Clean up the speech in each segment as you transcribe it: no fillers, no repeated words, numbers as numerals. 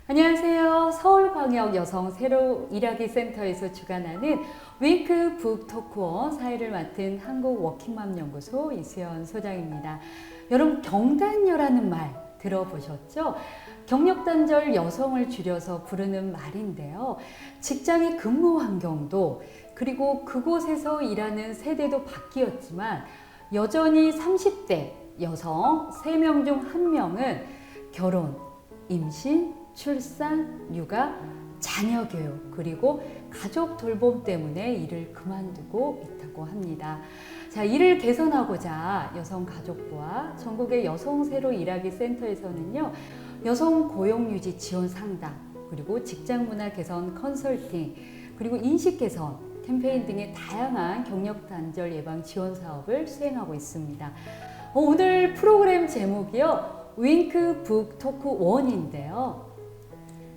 안녕하세요. 서울광역 여성 새로 일하기 센터에서 주관하는 윙크 북토크원 사회를 맡은 한국 워킹맘 연구소 이수연 소장입니다. 여러분, 경단녀라는 말 들어보셨죠? 경력단절 여성을 줄여서 부르는 말인데요. 직장의 근무 환경도 그리고 그곳에서 일하는 세대도 바뀌었지만 여전히 30대 여성 3명 중 1명은 결혼, 임신, 출산, 육아, 자녀 교육, 그리고 가족 돌봄 때문에 일을 그만두고 있다고 합니다. 자, 이를 개선하고자 여성가족부와 전국의 여성 새로 일하기 센터에서는요, 여성 고용유지 지원 상담, 그리고 직장문화 개선 컨설팅, 그리고 인식 개선 캠페인 등의 다양한 경력 단절 예방 지원 사업을 수행하고 있습니다. 오늘 프로그램 제목이요, 윙크 북토크 1인데요.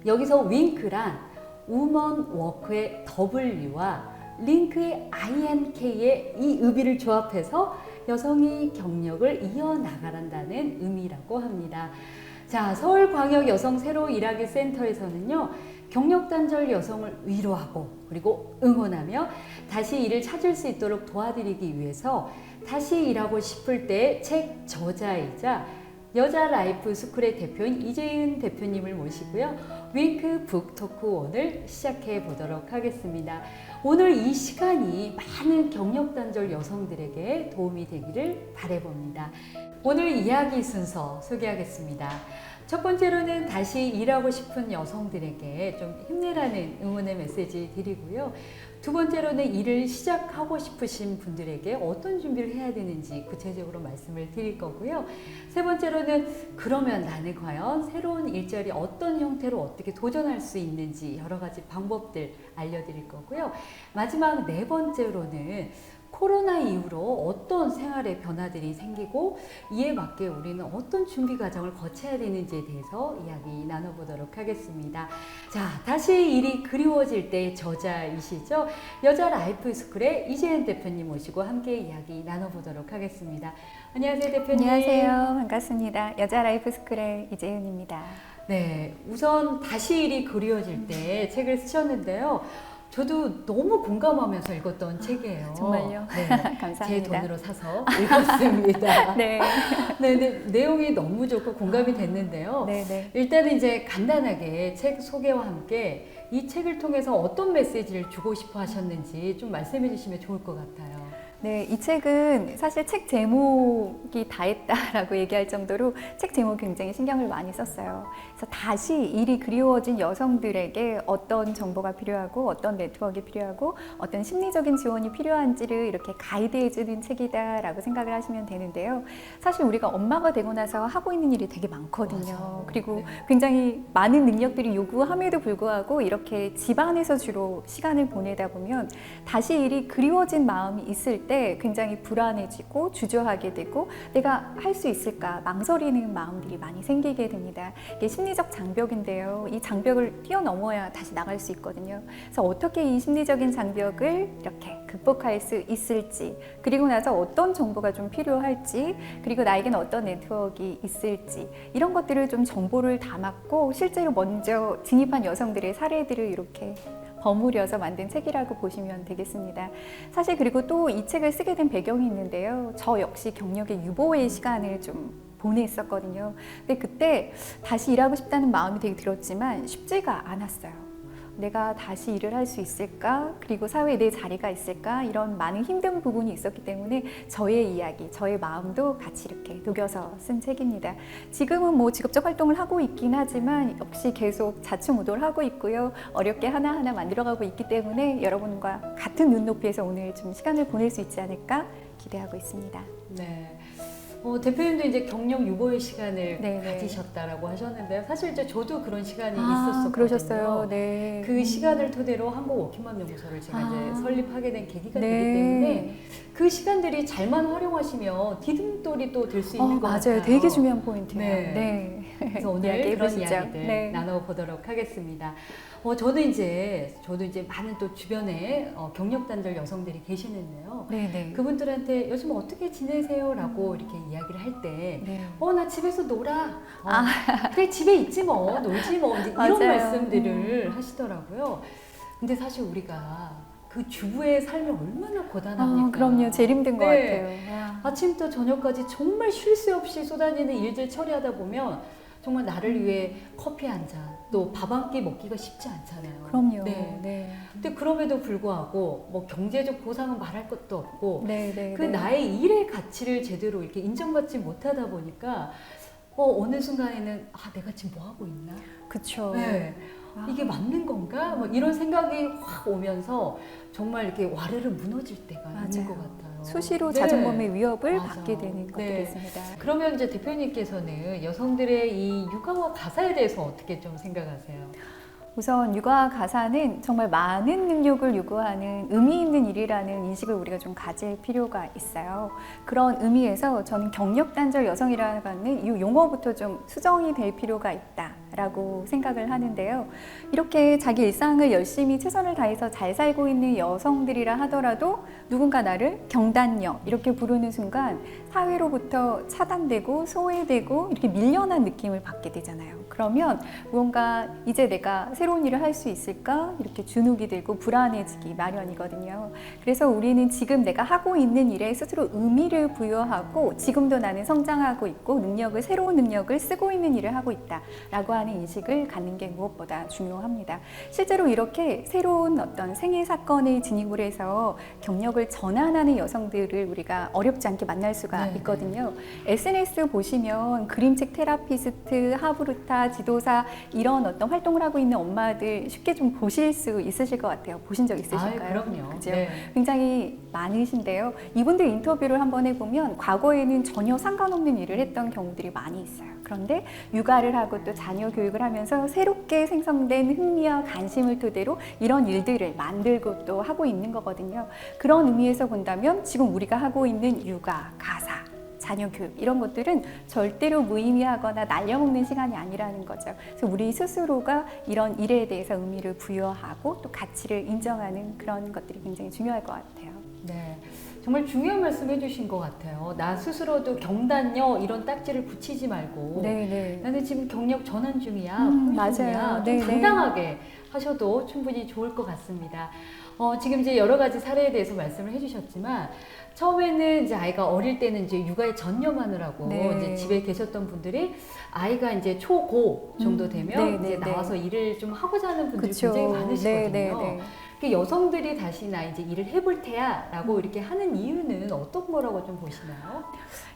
여기서 윙크란 우먼 워크의 W와 링크의 INK의 이 의미를 조합해서 여성이 경력을 이어나가란다는 의미라고 합니다. 자, 서울광역 여성 새로 일하기 센터에서는요, 경력단절 여성을 위로하고 그리고 응원하며 다시 일을 찾을 수 있도록 도와드리기 위해서 다시 일하고 싶을 때 책 저자이자 여자 라이프 스쿨의 대표인 이재은 대표님을 모시고요, 윙크 북토크 1을 시작해 보도록 하겠습니다. 오늘 이 시간이 많은 경력단절 여성들에게 도움이 되기를 바라봅니다. 오늘 이야기 순서 소개하겠습니다. 첫 번째로는 다시 일하고 싶은 여성들에게 좀 힘내라는 응원의 메시지 드리고요. 두 번째로는 일을 시작하고 싶으신 분들에게 어떤 준비를 해야 되는지 구체적으로 말씀을 드릴 거고요. 세 번째로는 그러면 나는 과연 새로운 일자리 어떤 형태로 어떻게 도전할 수 있는지 여러 가지 방법들 알려드릴 거고요. 마지막 네 번째로는 코로나 이후로 어떤 생활의 변화들이 생기고 이에 맞게 우리는 어떤 준비 과정을 거쳐야 되는지에 대해서 이야기 나눠보도록 하겠습니다. 자, 다시 일이 그리워질 때의 저자이시죠? 여자 라이프 스쿨의 이재은 대표님 모시고 함께 이야기 나눠보도록 하겠습니다. 안녕하세요, 대표님. 안녕하세요. 반갑습니다. 여자 라이프 스쿨의 이재은입니다. 네, 우선 다시 일이 그리워질 때 책을 쓰셨는데요. 저도 너무 공감하면서 읽었던 책이에요. 정말요? 네, 감사합니다. 제 돈으로 사서 읽었습니다. 네. 네, 내용이 너무 좋고 공감이 됐는데요. 네네. 일단은 이제 간단하게 책 소개와 함께 이 책을 통해서 어떤 메시지를 주고 싶어 하셨는지 좀 말씀해 주시면 좋을 것 같아요. 네, 이 책은 사실 책 제목이 다 했다라고 얘기할 정도로 책 제목 굉장히 신경을 많이 썼어요. 그래서 다시 일이 그리워진 여성들에게 어떤 정보가 필요하고 어떤 네트워크가 필요하고 어떤 심리적인 지원이 필요한지를 이렇게 가이드해주는 책이다라고 생각을 하시면 되는데요. 사실 우리가 엄마가 되고 나서 하고 있는 일이 되게 많거든요. 맞아요. 그리고 네. 굉장히 많은 능력들이 요구함에도 불구하고 이렇게 집안에서 주로 시간을 보내다 보면 다시 일이 그리워진 마음이 있을 때 굉장히 불안해지고 주저하게 되고 내가 할 수 있을까 망설이는 마음들이 많이 생기게 됩니다. 이게 심리적 장벽인데요. 이 장벽을 뛰어넘어야 다시 나갈 수 있거든요. 그래서 어떻게 이 심리적인 장벽을 이렇게 극복할 수 있을지, 그리고 나서 어떤 정보가 좀 필요할지, 그리고 나에게는 어떤 네트워크가 있을지, 이런 것들을 좀 정보를 담았고 실제로 먼저 진입한 여성들의 사례들을 이렇게 버무려서 만든 책이라고 보시면 되겠습니다. 사실 그리고 또 이 책을 쓰게 된 배경이 있는데요. 저 역시 경력의 유보의 시간을 좀 보냈었거든요. 근데 그때 다시 일하고 싶다는 마음이 되게 들었지만 쉽지가 않았어요. 내가 다시 일을 할 수 있을까? 그리고 사회에 내 자리가 있을까? 이런 많은 힘든 부분이 있었기 때문에 저의 이야기, 저의 마음도 같이 이렇게 녹여서 쓴 책입니다. 지금은 뭐 직업적 활동을 하고 있긴 하지만 역시 계속 좌충우돌 하고 있고요. 어렵게 하나하나 만들어가고 있기 때문에 여러분과 같은 눈높이에서 오늘 좀 시간을 보낼 수 있지 않을까 기대하고 있습니다. 네. 대표님도 이제 경력 유보의 시간을 네네. 가지셨다라고 하셨는데요. 사실 이제 저도 그런 시간이 있었었거든요. 그러셨어요. 네. 그 시간을 토대로 한국 워킹맘 연구소를 제가 이제 설립하게 된 계기가 네. 되기 때문에 그 그 시간들이 잘만 활용하시면 디딤돌이 또 될 수 있는 것 같아요. 맞아요. 되게 중요한 포인트예요. 네. 네. 그래서 오늘 이야기해 그런 보시죠. 이야기들 네. 나눠보도록 하겠습니다. 저도 이제 많은 또 주변에 경력단절 여성들이 계시는데요. 네네. 그분들한테 요즘 어떻게 지내세요?라고 이렇게 이야기를 할 때, 네. 나 집에서 놀아. 그래 집에 있지 뭐, 놀지 뭐 이제 이런 맞아요. 말씀들을 하시더라고요. 근데 사실 우리가 그 주부의 삶이 얼마나 고단합니까? 그럼요. 제일 힘든 것 네. 같아요. 아침부터 저녁까지 정말 쉴 새 없이 쏟아지는 일들 처리하다 보면 정말 나를 위해 커피 한 잔, 또 밥 한 끼 먹기가 쉽지 않잖아요. 그럼요. 네. 네. 근데 그럼에도 불구하고 뭐 경제적 보상은 말할 것도 없고 네, 네, 그 네. 나의 일의 가치를 제대로 이렇게 인정받지 못하다 보니까 어느 순간에는 내가 지금 뭐 하고 있나? 그쵸. 네. 이게 맞는 건가? 뭐 이런 생각이 확 오면서 정말 이렇게 와르르 무너질 때가 있는 것 같아요. 수시로 네. 자존감의 위협을 맞아. 받게 되는 것들이 네. 있습니다. 그러면 이제 대표님께서는 여성들의 이 육아와 가사에 대해서 어떻게 좀 생각하세요? 우선 육아 가사는 정말 많은 능력을 요구하는 의미 있는 일이라는 인식을 우리가 좀 가질 필요가 있어요. 그런 의미에서 저는 경력 단절 여성이라는 이 용어부터 좀 수정이 될 필요가 있다라고 생각을 하는데요. 이렇게 자기 일상을 열심히 최선을 다해서 잘 살고 있는 여성들이라 하더라도 누군가 나를 경단녀 이렇게 부르는 순간 사회로부터 차단되고 소외되고 이렇게 밀려난 느낌을 받게 되잖아요. 그러면 무언가 이제 내가 새로운 일을 할 수 있을까? 이렇게 주눅이 들고 불안해지기 마련이거든요. 그래서 우리는 지금 내가 하고 있는 일에 스스로 의미를 부여하고 지금도 나는 성장하고 있고 새로운 능력을 쓰고 있는 일을 하고 있다라고 하는 인식을 갖는 게 무엇보다 중요합니다. 실제로 이렇게 새로운 어떤 생애 사건을 진입을 해서 경력을 전환하는 여성들을 우리가 어렵지 않게 만날 수가 있거든요. SNS 보시면 그림책 테라피스트, 하브루타, 지도사 이런 어떤 활동을 하고 있는 엄마들 쉽게 좀 보실 수 있으실 것 같아요. 보신 적 있으실까요? 그럼요. 그죠? 네. 굉장히 많으신데요. 이분들 인터뷰를 한번 해보면 과거에는 전혀 상관없는 일을 했던 경우들이 많이 있어요. 그런데 육아를 하고 또 자녀 교육을 하면서 새롭게 생성된 흥미와 관심을 토대로 이런 일들을 만들고 또 하고 있는 거거든요. 그런 의미에서 본다면 지금 우리가 하고 있는 육아, 가사, 자녀 교육 이런 것들은 절대로 무의미하거나 날려먹는 시간이 아니라는 거죠. 그래서 우리 스스로가 이런 일에 대해서 의미를 부여하고 또 가치를 인정하는 그런 것들이 굉장히 중요할 것 같아요. 네, 정말 중요한 말씀 해주신 것 같아요. 나 스스로도 경단녀 이런 딱지를 붙이지 말고 네네. 나는 지금 경력 전환 중이야, 맞아요. 중이야. 좀 네네. 당당하게 하셔도 충분히 좋을 것 같습니다. 지금 이제 여러 가지 사례에 대해서 말씀을 해주셨지만 처음에는 이제 아이가 어릴 때는 이제 육아에 전념하느라고 네. 이제 집에 계셨던 분들이 아이가 이제 초고 정도 되면 이제 나와서 일을 좀 하고자 하는 분들이 그쵸. 굉장히 많으시거든요. 네네네. 여성들이 다시 나 이제 일을 해볼 테야라고 이렇게 하는 이유는 어떤 거라고 좀 보시나요?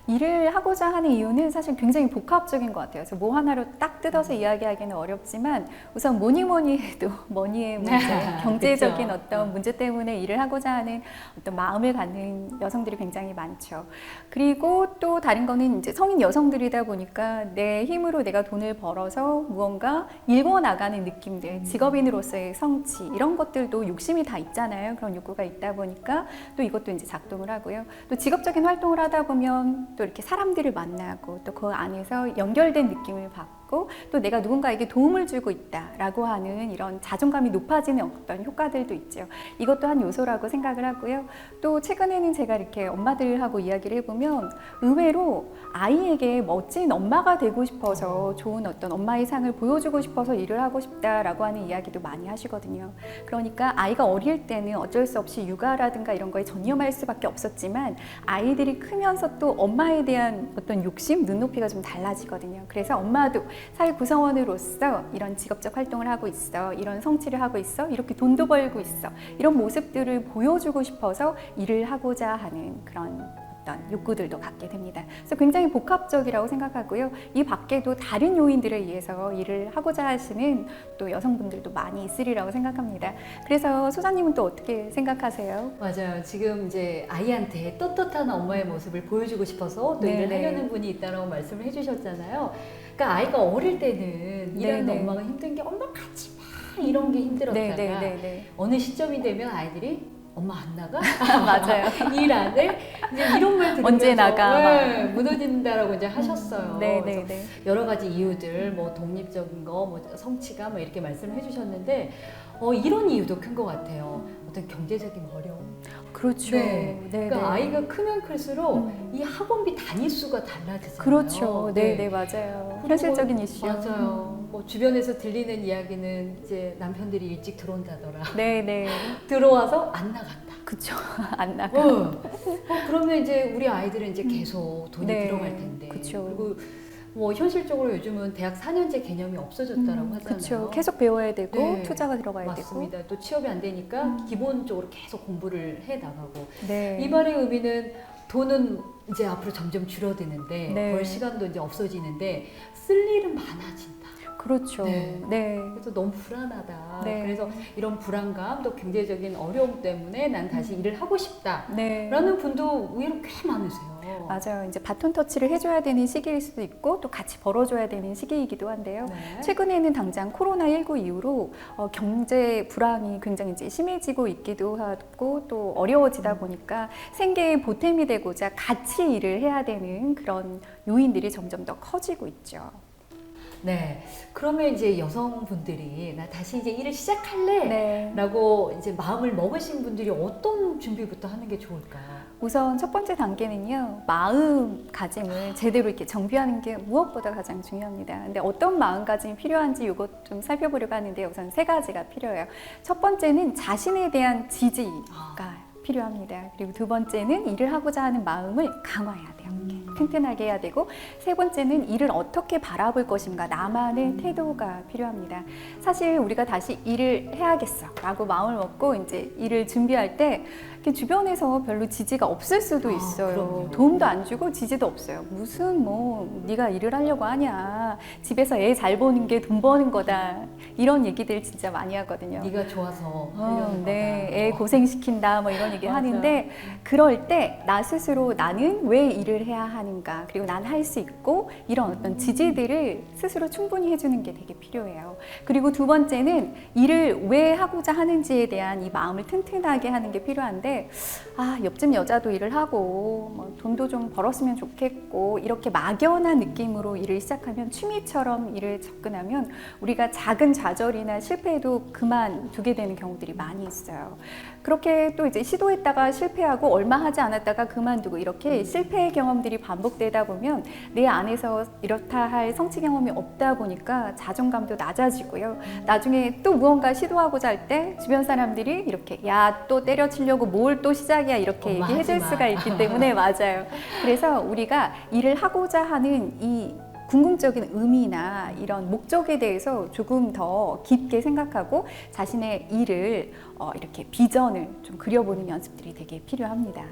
일을 하고자 하는 이유는 사실 굉장히 복합적인 것 같아요. 그래서 뭐 하나로 딱 뜯어서 이야기하기는 어렵지만 우선 뭐니 해도 머니의 문제, 경제적인 그쵸. 어떤 문제 때문에 일을 하고자 하는 어떤 마음을 갖는 여성들이 굉장히 많죠. 그리고 또 다른 거는 이제 성인 여성들이다 보니까 내 힘으로 내가 돈을 벌어서 무언가 일궈 나가는 느낌들, 직업인으로서의 성취 이런 것들도 욕심이 다 있잖아요. 그런 욕구가 있다 보니까 또 이것도 이제 작동을 하고요. 또 직업적인 활동을 하다 보면 또 이렇게 사람들을 만나고 또 그 안에서 연결된 느낌을 받고 또 내가 누군가에게 도움을 주고 있다라고 하는 이런 자존감이 높아지는 어떤 효과들도 있죠. 이것도 한 요소라고 생각을 하고요. 또 최근에는 제가 이렇게 엄마들하고 이야기를 해보면 의외로 아이에게 멋진 엄마가 되고 싶어서 좋은 어떤 엄마의 상을 보여주고 싶어서 일을 하고 싶다라고 하는 이야기도 많이 하시거든요. 그러니까 아이가 어릴 때는 어쩔 수 없이 육아라든가 이런 거에 전념할 수밖에 없었지만 아이들이 크면서 또 엄마에 대한 어떤 욕심, 눈높이가 좀 달라지거든요. 그래서 엄마도 사회 구성원으로서 이런 직업적 활동을 하고 있어, 이런 성취를 하고 있어, 이렇게 돈도 벌고 있어, 이런 모습들을 보여주고 싶어서 일을 하고자 하는 그런 어떤 욕구들도 갖게 됩니다. 그래서 굉장히 복합적이라고 생각하고요. 이 밖에도 다른 요인들에 의해서 일을 하고자 하시는 또 여성분들도 많이 있으리라고 생각합니다. 그래서 소장님은 또 어떻게 생각하세요? 맞아요. 지금 이제 아이한테 떳떳한 엄마의 모습을 보여주고 싶어서 또 일을 하려는 분이 있다라고 말씀을 해주셨잖아요. 그러니까 아이가 어릴 때는 일하는 엄마가 힘든 게 엄마 가지 마 이런 게 힘들었다가 어느 시점이 되면 아이들이 엄마 안 나가? 맞아요. 일 안 해? 이제 이런 말 들으면서 언제 나가? 네, 무너진다라고 이제 하셨어요. 네, 그래서 네, 네. 여러 가지 이유들, 뭐 독립적인 거, 뭐 성취감, 뭐 이렇게 말씀을 해주셨는데 이런 이유도 큰 것 같아요. 어떤 경제적인 어려움. 그렇죠. 네. 네, 그러니까 네. 아이가 크면 클수록 음. 이 학원비 단위 수가 달라지잖아요. 그렇죠. 네, 네, 맞아요. 그리고 현실적인 이슈. 맞아요. 뭐 주변에서 들리는 이야기는 이제 남편들이 일찍 들어온다더라. 네, 네. 들어와서 안 나갔다. 그쵸. 안 나가. 그러면 이제 우리 아이들은 이제 계속 돈이 네, 들어갈 텐데. 그쵸. 그리고 뭐 현실적으로 요즘은 대학 4년제 개념이 없어졌다라고 하잖아요. 그렇죠. 계속 배워야 되고 네, 투자가 들어가야 맞습니다. 또 취업이 안 되니까 기본적으로 계속 공부를 해 나가고. 되고. 네. 이 말의 의미는 돈은 이제 앞으로 점점 줄어드는데 네. 벌 시간도 이제 없어지는데 쓸 일은 많아진다. 그렇죠. 네. 네. 그래서 너무 불안하다. 네. 그래서 이런 불안감 또 경제적인 어려움 때문에 난 다시 일을 하고 싶다라는 네. 분도 의외로 꽤 많으세요. 맞아요. 이제 바톤 터치를 해줘야 되는 시기일 수도 있고 또 같이 벌어줘야 되는 시기이기도 한데요. 네. 최근에는 당장 코로나19 이후로 경제 불황이 굉장히 이제 심해지고 있기도 하고 또 어려워지다 보니까 생계의 보탬이 되고자 같이 일을 해야 되는 그런 요인들이 점점 더 커지고 있죠. 네. 그러면 이제 여성분들이 나 다시 이제 일을 시작할래 네. 라고 이제 마음을 먹으신 분들이 어떤 준비부터 하는 게 좋을까요? 우선 첫 번째 단계는요, 마음가짐을 제대로 이렇게 정비하는 게 무엇보다 가장 중요합니다. 근데 어떤 마음가짐이 필요한지 이것 좀 살펴보려고 하는데 우선 세 가지가 필요해요. 첫 번째는 자신에 대한 지지가 필요합니다. 그리고 두 번째는 일을 하고자 하는 마음을 강화해야 돼요. 튼튼하게 해야 되고 세 번째는 일을 어떻게 바라볼 것인가 나만의 태도가 필요합니다. 사실 우리가 다시 일을 해야겠어 라고 마음을 먹고 이제 일을 준비할 때 이렇게 주변에서 별로 지지가 없을 수도 있어요. 그럼요. 도움도 안 주고 지지도 없어요. 무슨 뭐 네가 일을 하려고 하냐, 집에서 애 잘 보는 게 돈 버는 거다, 이런 얘기들 진짜 많이 하거든요. 네가 좋아서 하려는 네, 거다. 애 고생시킨다 뭐 이런 얘기를 맞아. 하는데 그럴 때 나 스스로 나는 왜 일을 해야 하는가, 그리고 난 할 수 있고, 이런 어떤 지지들을 스스로 충분히 해주는 게 되게 필요해요. 그리고 두 번째는 일을 왜 하고자 하는지에 대한 이 마음을 튼튼하게 하는 게 필요한데, 옆집 여자도 일을 하고 뭐 돈도 좀 벌었으면 좋겠고 이렇게 막연한 느낌으로 일을 시작하면, 취미처럼 일을 접근하면 우리가 작은 좌절이나 실패에도 그만두게 되는 경우들이 많이 있어요. 그렇게 또 이제 시도했다가 실패하고 얼마 하지 않았다가 그만두고 이렇게 실패의 경험들이 반복되다 보면 내 안에서 이렇다 할 성취 경험이 없다 보니까 자존감도 낮아지고요. 나중에 또 무언가 시도하고자 할 때 주변 사람들이 이렇게 야, 또 때려치려고 뭘 또 시작이야 이렇게 엄마, 얘기해 줄 하지 마. 수가 있기 때문에 맞아요. 그래서 우리가 일을 하고자 하는 이 궁극적인 의미나 이런 목적에 대해서 조금 더 깊게 생각하고 자신의 일을 이렇게 비전을 좀 그려보는 연습들이 되게 필요합니다.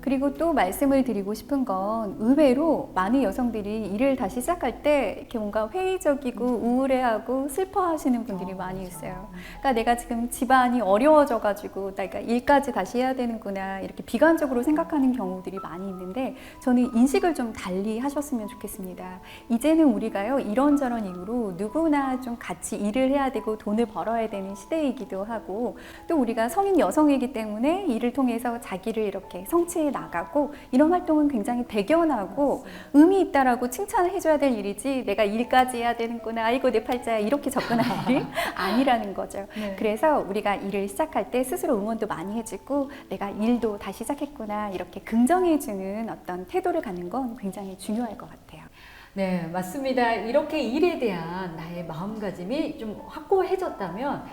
그리고 또 말씀을 드리고 싶은 건, 의외로 많은 여성들이 일을 다시 시작할 때 이렇게 뭔가 회의적이고 우울해하고 슬퍼하시는 분들이 많이 있어요. 그러니까 내가 지금 집안이 어려워져가지고 내가 일까지 다시 해야 되는구나, 이렇게 비관적으로 생각하는 경우들이 많이 있는데, 저는 인식을 좀 달리 하셨으면 좋겠습니다. 이제는 우리가요, 이런저런 이유로 누구나 좀 같이 일을 해야 되고 돈을 벌어야 되는 시대이기도 하고, 또 우리가 성인 여성이기 때문에 일을 통해서 자기를 이렇게 성취해 나가고, 이런 활동은 굉장히 대견하고 의미 있다라고 칭찬을 해줘야 될 일이지, 내가 일까지 해야 되는구나, 아이고 내 팔자야, 이렇게 접근할 일이 아니라는 거죠. 네. 그래서 우리가 일을 시작할 때 스스로 응원도 많이 해주고, 내가 일도 다시 시작했구나, 이렇게 긍정해주는 어떤 태도를 갖는 건 굉장히 중요할 것 같아요. 네, 맞습니다. 이렇게 일에 대한 나의 마음가짐이 좀 확고해졌다면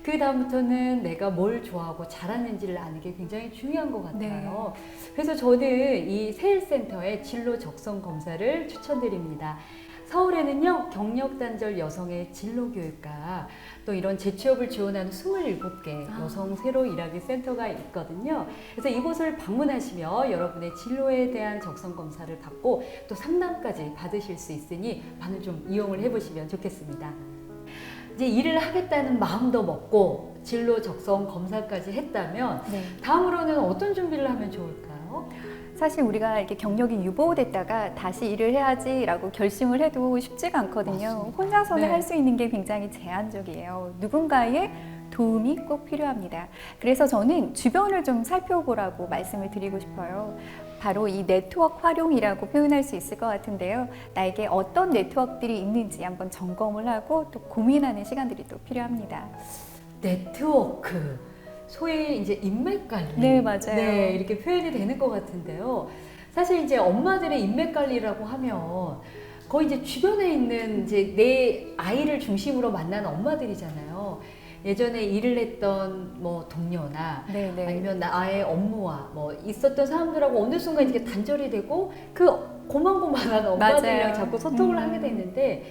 그 다음부터는 내가 뭘 좋아하고 잘하는지를 아는 게 굉장히 중요한 것 같아요. 그래서 저는 이 세일센터의 진로 적성 검사를 추천드립니다. 서울에는요, 경력단절 여성의 진로교육과 또 이런 재취업을 지원하는 27개 여성 새로 일하기 센터가 있거든요. 그래서 이곳을 방문하시면 여러분의 진로에 대한 적성 검사를 받고 또 상담까지 받으실 수 있으니 많은 좀 이용을 해보시면 좋겠습니다. 이제 일을 하겠다는 마음도 먹고 진로 적성 검사까지 했다면 다음으로는 어떤 준비를 하면 좋을까요? 사실 우리가 이렇게 경력이 유보됐다가 다시 일을 해야지라고 결심을 해도 쉽지가 않거든요. 맞습니다. 혼자서는 네. 할 수 있는 게 굉장히 제한적이에요. 누군가의 도움이 꼭 필요합니다. 그래서 저는 주변을 좀 살펴보라고 말씀을 드리고 싶어요. 바로 이 네트워크 활용이라고 표현할 수 있을 것 같은데요. 나에게 어떤 네트워크들이 있는지 한번 점검을 하고 또 고민하는 시간들이 또 필요합니다. 네트워크, 소위 이제 인맥 관리. 네, 맞아요. 네, 이렇게 표현이 되는 것 같은데요. 사실 이제 엄마들의 인맥 관리라고 하면 거의 이제 주변에 있는 이제 내 아이를 중심으로 만나는 엄마들이잖아요. 예전에 일을 했던 뭐 동료나 네네. 아니면 나의 업무와 뭐 있었던 사람들하고 어느 순간 이렇게 단절이 되고 그 고만고만한 엄마들이랑 맞아요. 자꾸 소통을 하게 되는데,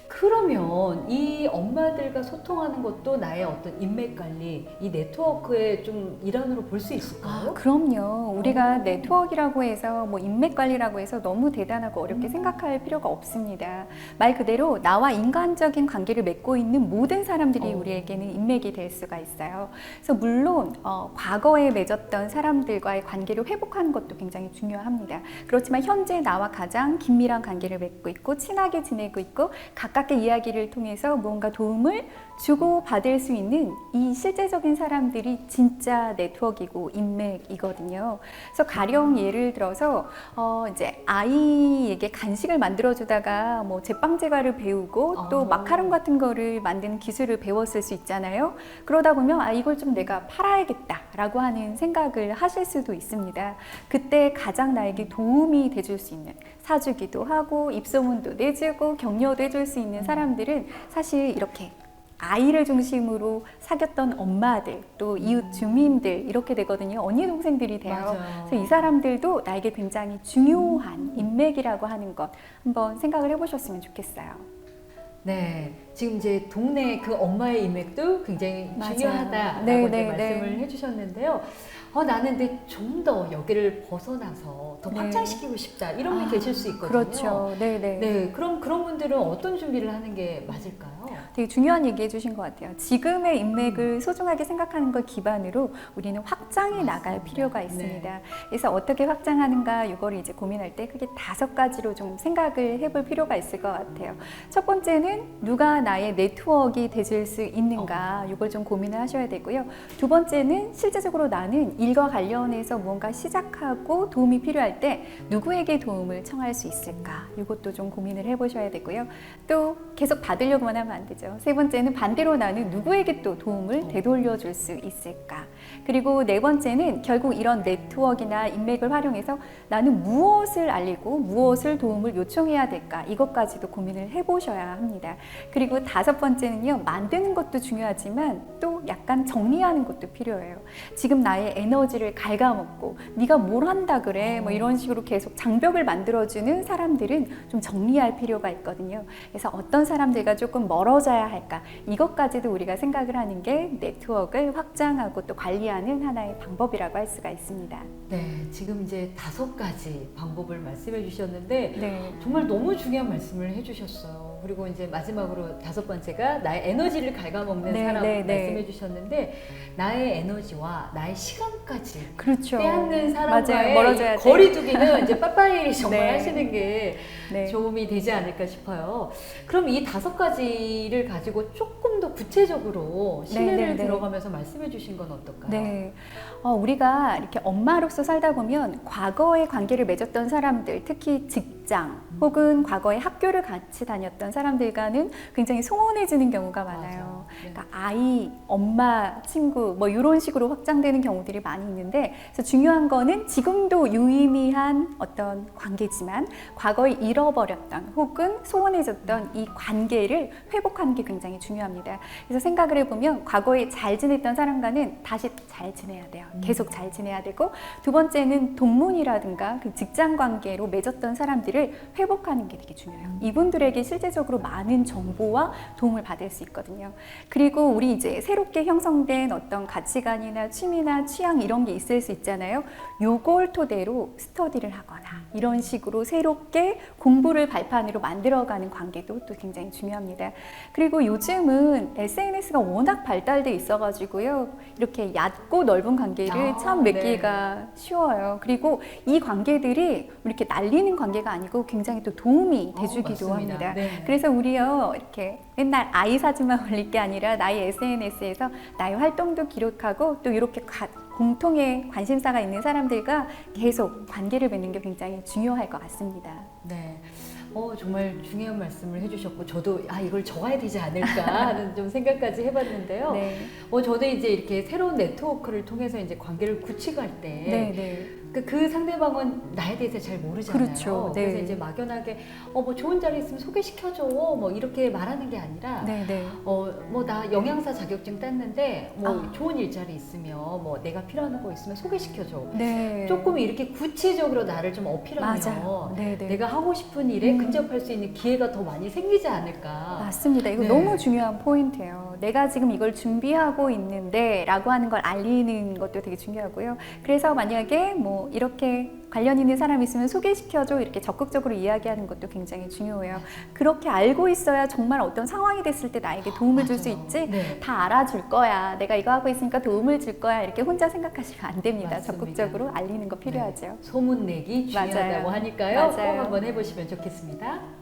그러면 이 엄마들과 소통하는 것도 나의 어떤 인맥 관리, 이 네트워크의 좀 일환으로 볼 수 있을까요? 그럼요. 우리가 네트워크라고 해서 뭐 인맥 관리라고 해서 너무 대단하고 어렵게 생각할 필요가 없습니다. 말 그대로 나와 인간적인 관계를 맺고 있는 모든 사람들이 우리에게는 인맥이 될 수가 있어요. 그래서 물론 과거에 맺었던 사람들과의 관계를 회복하는 것도 굉장히 중요합니다. 그렇지만 현재 나와 가장 긴밀한 관계를 맺고 있고 친하게 지내고 있고 가깝게 이야기를 통해서 무언가 도움을 주고 받을 수 있는 이 실제적인 사람들이 진짜 네트워크이고 인맥이거든요. 그래서 가령 예를 들어서 이제 아이에게 간식을 만들어 주다가 뭐 제빵 제과를 배우고 또 마카롱 같은 거를 만드는 기술을 배웠을 수 있잖아요. 그러다 보면 이걸 좀 내가 팔아야겠다라고 하는 생각을 하실 수도 있습니다. 그때 가장 나에게 도움이 돼줄 수 있는, 사주기도 하고 입소문도 내주고 격려도 해줄 수 있는 사람들은 사실 이렇게 아이를 중심으로 사귀었던 엄마들, 또 이웃 주민들 이렇게 되거든요. 언니 동생들이 돼요. 맞아요. 그래서 이 사람들도 나에게 굉장히 중요한 인맥이라고 하는 것 한번 생각을 해보셨으면 좋겠어요. 네, 지금 이제 동네 그 엄마의 인맥도 굉장히 맞아요. 중요하다라고 네, 이제 네, 말씀을 네. 해주셨는데요. 나는 근데 좀 더 여기를 벗어나서 더 네. 확장시키고 싶다, 이런 분이 계실 수 있거든요. 그렇죠. 네, 네. 네, 그럼 그런 분들은 어떤 준비를 하는 게 맞을까요? 되게 중요한 얘기 해주신 것 같아요. 지금의 인맥을 소중하게 생각하는 걸 기반으로 우리는 확장해 나갈 필요가 있습니다. 네. 그래서 어떻게 확장하는가 이거를 이제 고민할 때 크게 5가지로 좀 생각을 해볼 필요가 있을 것 같아요. 첫 번째는 누가 나의 네트워크가 되줄 수 있는가, 이걸 좀 고민을 하셔야 되고요. 두 번째는 실제적으로 나는 일과 관련해서 무언가 시작하고 도움이 필요할 때 누구에게 도움을 청할 수 있을까, 이것도 좀 고민을 해보셔야 되고요. 또 계속 받으려고만 하면 안 되죠. 세 번째는 반대로 나는 누구에게 또 도움을 되돌려 줄 수 있을까. 그리고 네 번째는 결국 이런 네트워크나 인맥을 활용해서 나는 무엇을 알리고 무엇을 도움을 요청해야 될까, 이것까지도 고민을 해보셔야 합니다. 그리고 5번째는요, 만드는 것도 중요하지만 또 약간 정리하는 것도 필요해요. 지금 나의 에너지를 갉아먹고 네가 뭘 한다 그래 뭐 이런 식으로 계속 장벽을 만들어주는 사람들은 좀 정리할 필요가 있거든요. 그래서 어떤 사람들과 조금 멀어져야 할까, 이것까지도 우리가 생각을 하는 게 네트워크를 확장하고 또 관리하는 하나의 방법이라고 할 수가 있습니다. 네, 지금 이제 5가지 방법을 말씀해 주셨는데 네. 정말 너무 중요한 말씀을 해주셨어요. 그리고 이제 마지막으로 5번째가 나의 에너지를 갉아먹는 네, 사람 네, 네. 말씀해 주셨는데, 나의 에너지와 나의 시간까지 그렇죠. 빼앗는 맞아요. 사람과의 멀어져야 돼. 거리두기는 이제 빠빠이 정말 네. 하시는 게 네. 도움이 되지 않을까 싶어요. 그럼 이 5가지를 가지고 조금 더 구체적으로 실내를 네, 네, 네. 들어가면서 말씀해 주신 건 어떨까요? 네. 우리가 이렇게 엄마로서 살다 보면 과거에 관계를 맺었던 사람들, 특히 직장 혹은 과거에 학교를 같이 다녔던 사람들과는 굉장히 소원해지는 경우가 많아요. 네. 그러니까 아이, 엄마, 친구 뭐 이런 식으로 확장되는 경우들이 많이 있는데, 그래서 중요한 거는 지금도 유의미한 어떤 관계지만 과거에 잃어버렸던 혹은 소원해졌던 이 관계를 회복하는 게 굉장히 중요합니다. 그래서 생각을 해보면 과거에 잘 지냈던 사람과는 다시 잘 지내야 돼요. 계속 잘 지내야 되고, 두 번째는 동문이라든가 그 직장 관계로 맺었던 사람들을 회복하는 게 되게 중요해요. 이분들에게 실제적으로 많은 정보와 도움을 받을 수 있거든요. 그리고 우리 이제 새롭게 형성된 어떤 가치관이나 취미나 취향 이런 게 있을 수 있잖아요. 요걸 토대로 스터디를 하거나 이런 식으로 새롭게 공부를 발판으로 만들어가는 관계도 또 굉장히 중요합니다. 그리고 요즘은 SNS가 워낙 발달돼 있어가지고요, 이렇게 얕고 넓은 관계를 참 맺기가 쉬워요. 그리고 이 관계들이 이렇게 날리는 관계가 아니고 굉장히 굉장히 또 도움이 돼주기도 맞습니다. 합니다. 네. 그래서 우리요 이렇게 맨날 아이 사진만 올릴 게 아니라 나의 SNS에서 나의 활동도 기록하고 또 이렇게 공통의 관심사가 있는 사람들과 계속 관계를 맺는 게 굉장히 중요할 것 같습니다. 네. 정말 중요한 말씀을 해주셨고, 저도 이걸 적어야 되지 않을까 하는 좀 생각까지 해봤는데요. 네. 저도 이제 이렇게 새로운 네트워크를 통해서 이제 관계를 구축할 때, 네, 네. 그 상대방은 나에 대해서 잘 모르잖아요. 그렇죠. 네. 그래서 이제 막연하게 뭐 좋은 자리 있으면 소개시켜줘 뭐 이렇게 말하는 게 아니라 네, 네. 뭐 나 영양사 자격증 땄는데 뭐 아. 좋은 일자리 있으면 뭐 내가 필요한 거 있으면 소개시켜줘. 네. 조금 이렇게 구체적으로 나를 좀 어필하면 맞아요. 네, 네. 내가 하고 싶은 일에 근접할 수 있는 기회가 더 많이 생기지 않을까. 맞습니다. 이거 네. 너무 중요한 포인트예요. 내가 지금 이걸 준비하고 있는데 라고 하는 걸 알리는 것도 되게 중요하고요. 그래서 만약에 뭐 이렇게 관련 있는 사람이 있으면 소개시켜줘 이렇게 적극적으로 이야기하는 것도 굉장히 중요해요. 그렇게 알고 있어야 정말 어떤 상황이 됐을 때 나에게 도움을 줄 수 맞아요. 있지 네. 다 알아줄 거야. 내가 이거 하고 있으니까 도움을 줄 거야. 이렇게 혼자 생각하시면 안 됩니다. 맞습니다. 적극적으로 알리는 거 필요하죠. 네. 소문내기 중요하다고 맞아요. 하니까요. 맞아요. 꼭 한번 해보시면 좋겠습니다.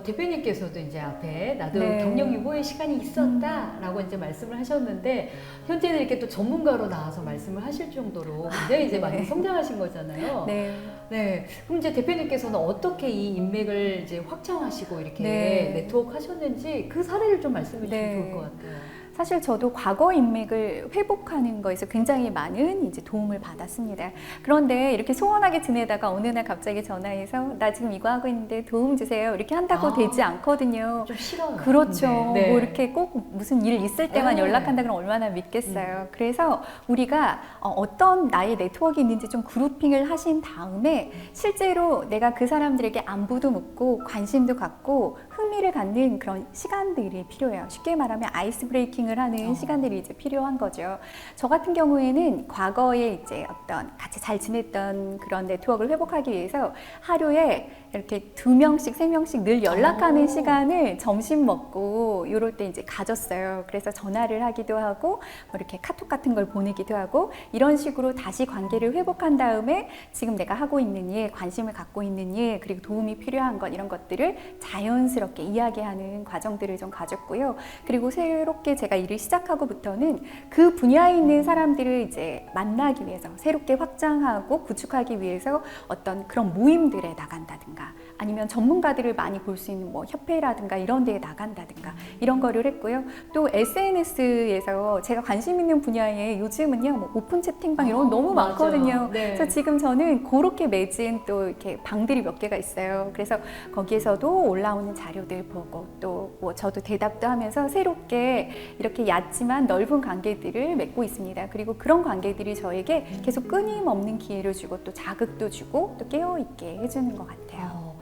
대표님께서도 이제 앞에 나도 네. 경력 유보의 시간이 있었다라고 이제 말씀을 하셨는데, 현재는 이렇게 또 전문가로 나와서 말씀을 하실 정도로 굉장히 이제 네. 많이 성장하신 거잖아요. 네. 네. 그럼 이제 대표님께서는 어떻게 이 인맥을 이제 확장하시고 이렇게 네. 네트워크 하셨는지 그 사례를 좀 말씀해 주시면 네. 좋을 것 같아요. 사실 저도 과거 인맥을 회복하는 거에서 굉장히 많은 이제 도움을 받았습니다. 그런데 이렇게 소원하게 지내다가 어느 날 갑자기 전화해서 나 지금 이거 하고 있는데 도움 주세요. 이렇게 한다고 되지 않거든요. 좀 싫어요. 그렇죠. 네. 뭐 이렇게 꼭 무슨 일 있을 때만 네. 연락한다 그러면 얼마나 믿겠어요. 그래서 우리가 어떤 나의 네트워크가 있는지 좀 그룹핑을 하신 다음에 실제로 내가 그 사람들에게 안부도 묻고 관심도 갖고 흥미를 갖는 그런 시간들이 필요해요. 쉽게 말하면 아이스 브레이킹을 하는 시간들이 이제 필요한 거죠. 저 같은 경우에는 과거에 이제 어떤 같이 잘 지냈던 그런 네트워크를 회복하기 위해서 하루에 이렇게 2명씩, 3명씩 늘 연락하는 시간을 점심 먹고 이럴 때 이제 가졌어요. 그래서 전화를 하기도 하고 뭐 이렇게 카톡 같은 걸 보내기도 하고 이런 식으로 다시 관계를 회복한 다음에 지금 내가 하고 있는 일, 관심을 갖고 있는 일, 그리고 도움이 필요한 것 이런 것들을 자연스럽게 이야기하는 과정들을 좀 가졌고요. 그리고 새롭게 제가 일을 시작하고부터는 그 분야에 있는 사람들을 이제 만나기 위해서 새롭게 확장하고 구축하기 위해서 어떤 그런 모임들에 나간다든가 아니면 전문가들을 많이 볼 수 있는 뭐 협회라든가 이런 데에 나간다든가 이런 거를 했고요. 또 SNS에서 제가 관심 있는 분야에 요즘은요 뭐 오픈 채팅방 이런 거 너무 맞아요. 많거든요. 네. 그래서 지금 저는 그렇게 맺은 또 이렇게 방들이 몇 개가 있어요. 그래서 거기에서도 올라오는 자료들 보고 또 뭐 저도 대답도 하면서 새롭게 이렇게 얕지만 넓은 관계들을 맺고 있습니다. 그리고 그런 관계들이 저에게 계속 끊임없는 기회를 주고 또 자극도 주고 또 깨어있게 해주는 것 같아요.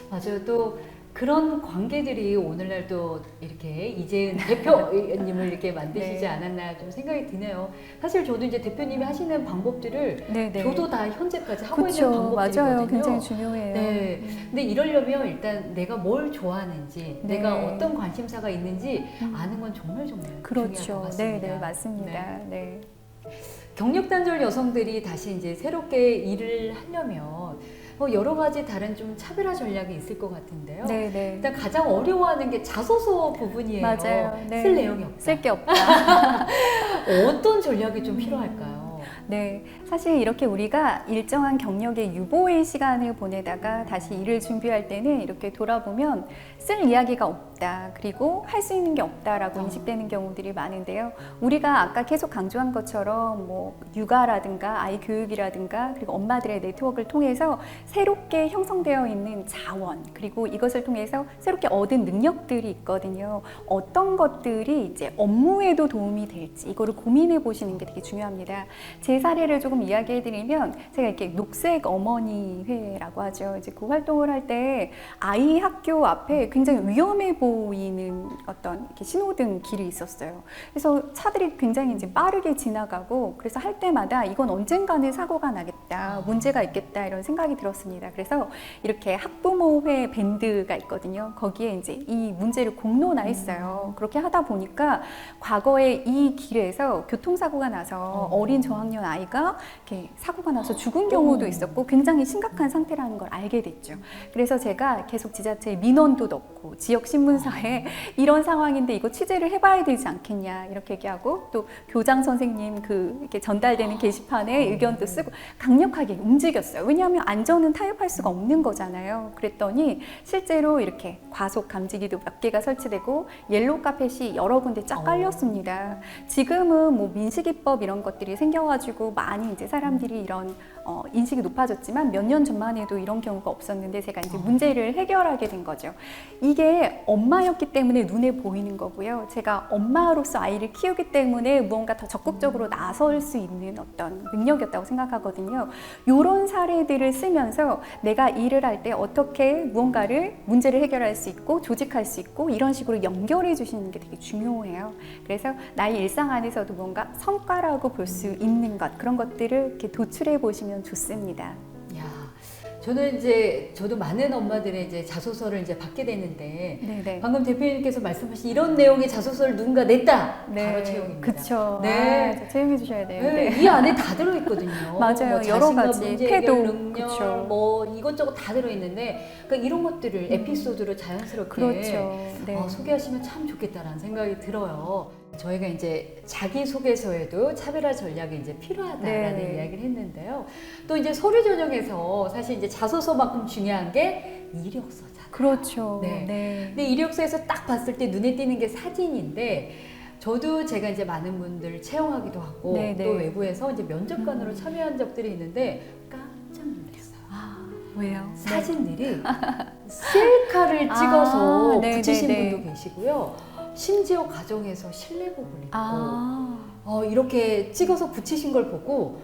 맞아요. 또 그런 관계들이 오늘날 또 이렇게 이재은 대표님을 이렇게 만드시지 네. 않았나 좀 생각이 드네요. 사실 저도 이제 대표님이 하시는 방법들을 네네. 저도 다 현재까지 하고 그쵸, 있는 방법들이거든요. 맞아요. 굉장히 중요해요. 네. 근데 이러려면 일단 내가 뭘 좋아하는지, 네. 내가 어떤 관심사가 있는지 아는 건 정말 중요한 것 그렇죠. 같습니다. 네, 맞습니다. 네. 경력 단절 여성들이 다시 이제 새롭게 일을 하려면 여러 가지 다른 좀 차별화 전략이 있을 것 같은데요. 네, 네. 일단 가장 어려워하는 게 자소서 부분이에요. 맞아요. 네. 쓸 내용이 없다. 쓸 게 없다. 어떤 전략이 좀 필요할까요? 네, 사실 이렇게 우리가 일정한 경력의 유보의 시간을 보내다가 다시 일을 준비할 때는 이렇게 돌아보면 쓸 이야기가 없다, 그리고 할 수 있는 게 없다라고 인식되는 경우들이 많은데요. 우리가 아까 계속 강조한 것처럼 뭐 육아라든가 아이 교육이라든가 그리고 엄마들의 네트워크를 통해서 새롭게 형성되어 있는 자원, 그리고 이것을 통해서 새롭게 얻은 능력들이 있거든요. 어떤 것들이 이제 업무에도 도움이 될지 이거를 고민해 보시는 게 되게 중요합니다. 제 사례를 조금 이야기해 드리면 제가 이렇게 녹색 어머니 회라고 하죠. 이제 그 활동을 할 때 아이 학교 앞에 굉장히 위험해 보이는 어떤 이렇게 신호등 길이 있었어요. 그래서 차들이 굉장히 이제 빠르게 지나가고 그래서 할 때마다 이건 언젠가는 사고가 나겠다, 문제가 있겠다 이런 생각이 들었습니다. 그래서 이렇게 학부모회 밴드가 있거든요. 거기에 이제 이 문제를 공론화했어요. 그렇게 하다 보니까 과거에 이 길에서 교통사고가 나서 어린 저학년 있던 아이가 이렇게 사고가 나서 죽은 경우도 있었고 굉장히 심각한 상태라는 걸 알게 됐죠. 그래서 제가 계속 지자체에 민원도 넣고 지역 신문사에 이런 상황인데 이거 취재를 해봐야 되지 않겠냐 이렇게 얘기하고 또 교장 선생님 이렇게 전달되는 게시판에 의견도 쓰고 강력하게 움직였어요. 왜냐하면 안전은 타협할 수가 없는 거잖아요. 그랬더니 실제로 이렇게 과속 감지기도 몇 개가 설치되고 옐로우 카펫이 여러 군데 쫙 깔렸습니다. 지금은 뭐 민식이법 이런 것들이 생겨가지고 많이 이제 사람들이 이런 인식이 높아졌지만 몇 년 전만 해도 이런 경우가 없었는데 제가 이제 문제를 해결하게 된 거죠. 이게 엄마였기 때문에 눈에 보이는 거고요. 제가 엄마로서 아이를 키우기 때문에 무언가 더 적극적으로 나설 수 있는 어떤 능력이었다고 생각하거든요. 이런 사례들을 쓰면서 내가 일을 할 때 어떻게 무언가를 문제를 해결할 수 있고 조직할 수 있고 이런 식으로 연결해 주시는 게 되게 중요해요. 그래서 나의 일상 안에서도 뭔가 성과라고 볼 수 있는 것 그런 것들을 이렇게 도출해 보시면 좋습니다. 야, 저도 많은 엄마들의 이제 자소서를 이제 받게 되는데 네네. 방금 대표님께서 말씀하신 이런 내용의 자소서를 누군가 냈다. 바로 채용입니다. 그렇죠. 네. 채용해 주셔야 돼요. 네. 네. 이 안에 다 들어있거든요. 맞아요. 뭐 여러 자신감, 가지 문제 태도, 해결 능력, 그쵸. 뭐 이것저것 다 들어있는데 그러니까 이런 것들을 에피소드로 자연스럽게 그렇죠. 네. 소개하시면 참 좋겠다라는 생각이 들어요. 저희가 이제 자기소개서에도 차별화 전략이 이제 필요하다라는 네. 이야기를 했는데요. 또 이제 서류 전형에서 사실 이제 자소서만큼 중요한 게 이력서잖아요. 그렇죠. 네. 네. 근데 이력서에서 딱 봤을 때 눈에 띄는 게 사진인데 저도 제가 이제 많은 분들 채용하기도 하고 네, 또 네. 외부에서 이제 면접관으로 참여한 적들이 있는데 깜짝 놀랐어요. 아, 왜요? 사진들이 셀카를 찍어서 네, 붙이신 네, 네. 분도 계시고요. 심지어 가정에서 실내복을 입고 아, 이렇게 찍어서 붙이신 걸 보고